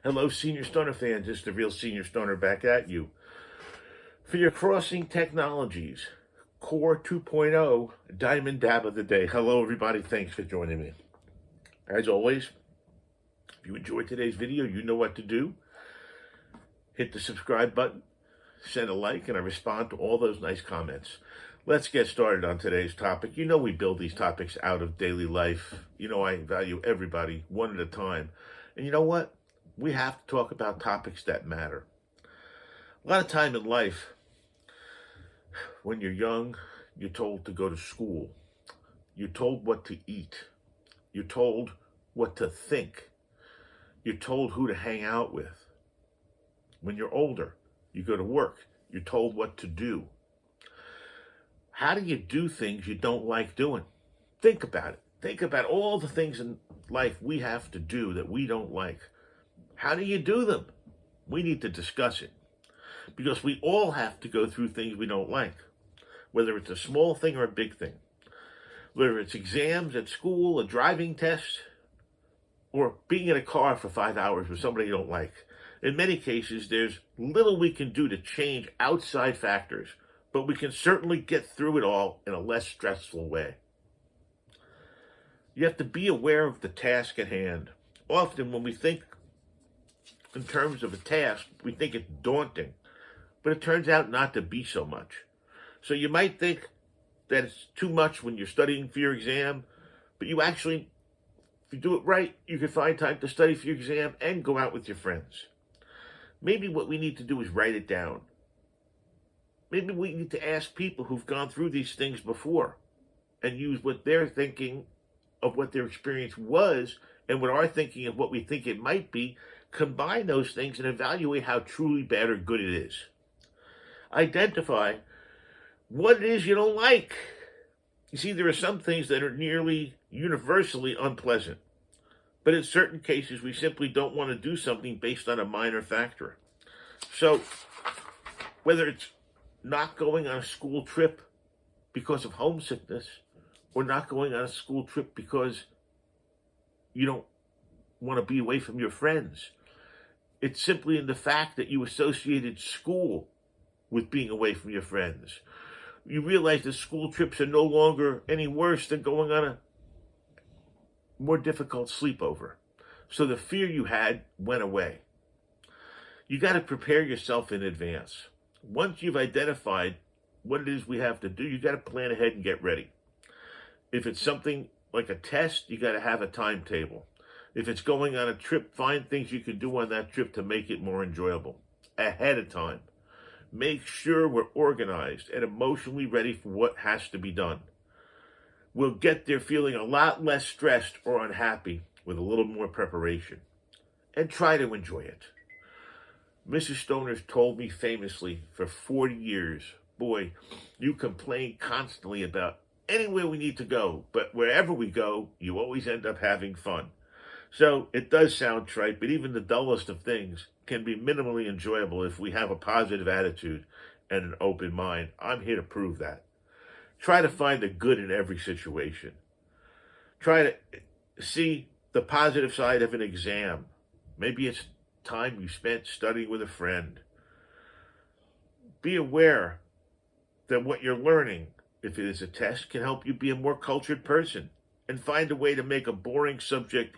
Hello, Senior Stoner fans. It's the real Senior Stoner back at you. For your Crossing Technologies Core 2.0 Diamond Dab of the Day. Hello, everybody. Thanks for joining me. As always, if you enjoyed today's video, you know what to do. Hit the subscribe button, send a like, and I respond to all those nice comments. Let's get started on today's topic. You know we build these topics out of daily life. You know I value everybody one at a time. And you know what? We have to talk about topics that matter. A lot of time in life, when you're young, you're told to go to school. You're told what to eat. You're told what to think. You're told who to hang out with. When you're older, you go to work. You're told what to do. How do you do things you don't like doing? Think about it. Think about all the things in life we have to do that we don't like. How do you do them? We need to discuss it. Because we all have to go through things we don't like. Whether it's a small thing or a big thing. Whether it's exams at school, a driving test, or being in a car for 5 hours with somebody you don't like. In many cases, there's little we can do to change outside factors, but we can certainly get through it all in a less stressful way. You have to be aware of the task at hand. Often when we think in terms of a task, we think it's daunting, but it turns out not to be so much. So you might think that it's too much when you're studying for your exam, but you actually, if you do it right, you can find time to study for your exam and go out with your friends. Maybe what we need to do is write it down. Maybe we need to ask people who've gone through these things before and use what they're thinking of what their experience was and what our thinking of what we think it might be, combine those things and evaluate how truly bad or good it is. Identify what it is you don't like. You see, there are some things that are nearly universally unpleasant, but in certain cases we simply don't want to do something based on a minor factor. So, whether it's not going on a school trip because of homesickness, or not going on a school trip because you don't want to be away from your friends, it's simply in the fact that you associated school with being away from your friends. You realize that school trips are no longer any worse than going on a more difficult sleepover. So the fear you had went away. You got to prepare yourself in advance. Once you've identified what it is we have to do, you got to plan ahead and get ready. If it's something like a test, you got to have a timetable. If it's going on a trip, find things you can do on that trip to make it more enjoyable ahead of time. Make sure we're organized and emotionally ready for what has to be done. We'll get there feeling a lot less stressed or unhappy with a little more preparation. And try to enjoy it. Mrs. Stoner's told me famously for 40 years, boy, you complain constantly about anywhere we need to go, but wherever we go, you always end up having fun. So it does sound trite, but even the dullest of things can be minimally enjoyable if we have a positive attitude and an open mind. I'm here to prove that. Try to find the good in every situation. Try to see the positive side of an exam. Maybe it's time you spent studying with a friend. Be aware that what you're learning, if it is a test, can help you be a more cultured person, and find a way to make a boring subject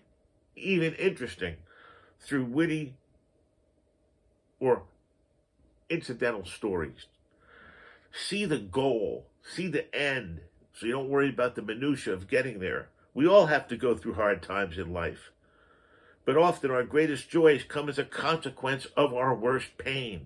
even interesting through witty or incidental stories. See the goal, see the end, so you don't worry about the minutia of getting there. We all have to go through hard times in life, but often our greatest joys come as a consequence of our worst pain.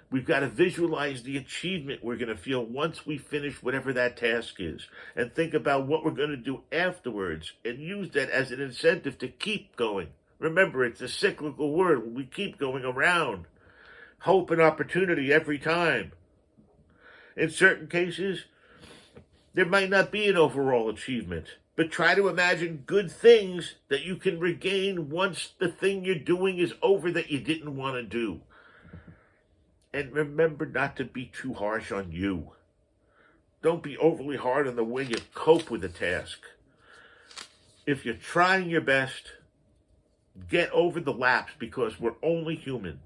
We've got to visualize the achievement we're going to feel once we finish whatever that task is, and think about what we're going to do afterwards, and use that as an incentive to keep going. Remember, it's a cyclical word. We keep going around. Hope and opportunity every time. In certain cases, there might not be an overall achievement, but try to imagine good things that you can regain once the thing you're doing is over that you didn't want to do. And remember not to be too harsh on you. Don't be overly hard on the way you cope with the task. If you're trying your best, Get over the lapse, because we're only human.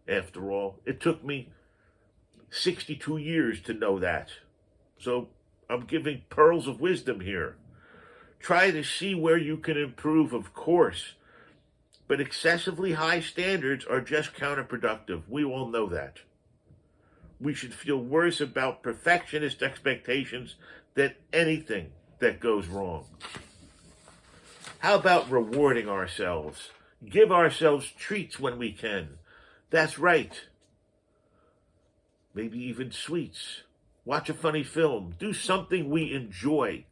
After all, it took me 62 years to know that. So I'm giving pearls of wisdom here. Try to see where you can improve, of course, but excessively high standards are just counterproductive. We all know that. We should feel worse about perfectionist expectations than anything that goes wrong. How about rewarding ourselves? Give ourselves treats when we can. That's right. Maybe even sweets. Watch a funny film. Do something we enjoy.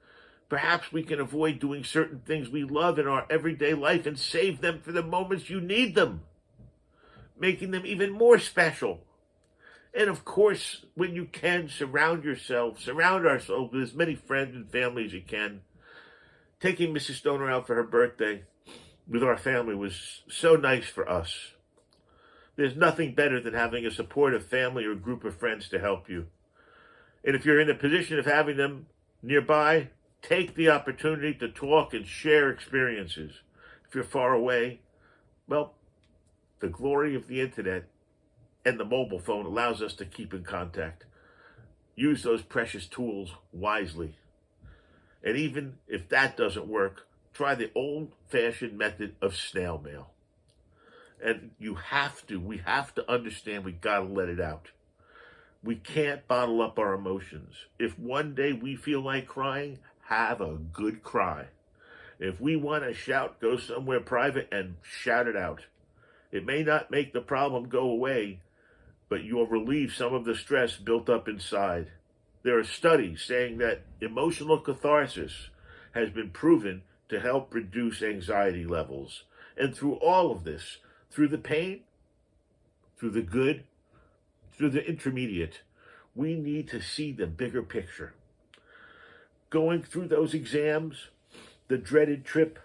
Perhaps we can avoid doing certain things we love in our everyday life and save them for the moments you need them, making them even more special. And of course, when you can, surround ourselves with as many friends and family as you can. Taking Mrs. Stoner out for her birthday with our family was so nice for us. There's nothing better than having a supportive family or group of friends to help you. And if you're in the position of having them nearby, take the opportunity to talk and share experiences. If you're far away, well, the glory of the internet and the mobile phone allows us to keep in contact. Use those precious tools wisely. And even if that doesn't work, try the old-fashioned method of snail mail. And we have to understand we gotta let it out. We can't bottle up our emotions. If one day we feel like crying, have a good cry. If we want to shout, go somewhere private and shout it out. It may not make the problem go away, but you'll relieve some of the stress built up inside. There are studies saying that emotional catharsis has been proven to help reduce anxiety levels. And through all of this, through the pain, through the good, through the intermediate, we need to see the bigger picture. Going through those exams, the dreaded trip,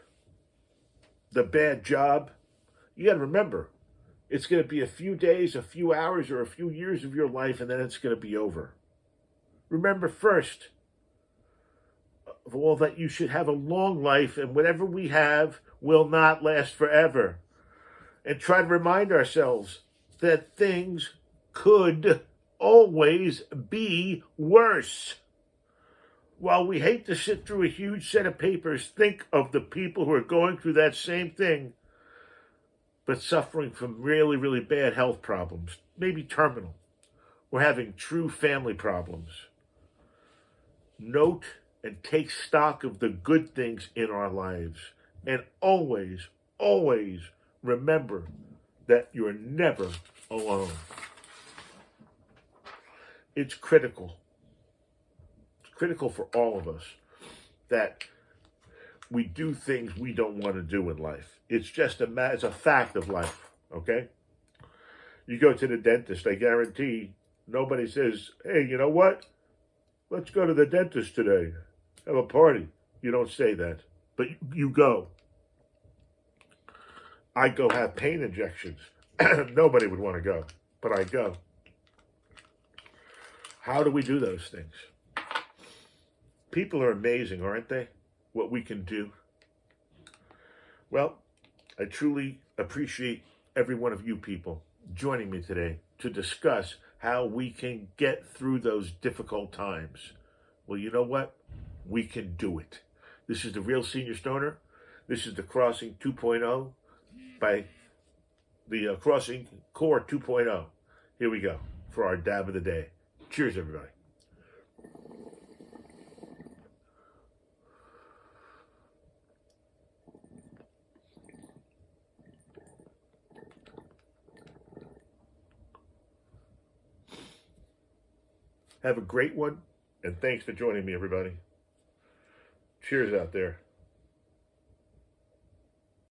the bad job, you got to remember, it's going to be a few days, a few hours, or a few years of your life, and then it's going to be over. Remember first of all that you should have a long life, and whatever we have will not last forever. And try to remind ourselves that things could always be worse. While we hate to sit through a huge set of papers, think of the people who are going through that same thing, but suffering from really, really bad health problems, maybe terminal, or having true family problems. Note and take stock of the good things in our lives, and always, always remember that you're never alone. It's critical. It's critical for all of us that we do things we don't want to do in life. It's just it's a fact of life, okay? You go to the dentist, I guarantee nobody says, hey, you know what? Let's go to the dentist today. Have a party. You don't say that, but you go. I go have pain injections. Nobody would want to go, but I go. How do we do those things? People are amazing, aren't they? What we can do. Well, I truly appreciate every one of you people joining me today to discuss how we can get through those difficult times. Well, you know what? We can do it. This is the Real Senior Stoner. This is the Crossing 2.0 by the Crossing Core 2.0. Here we go for our dab of the day. Cheers, everybody. Have a great one, and thanks for joining me, everybody. Cheers out there.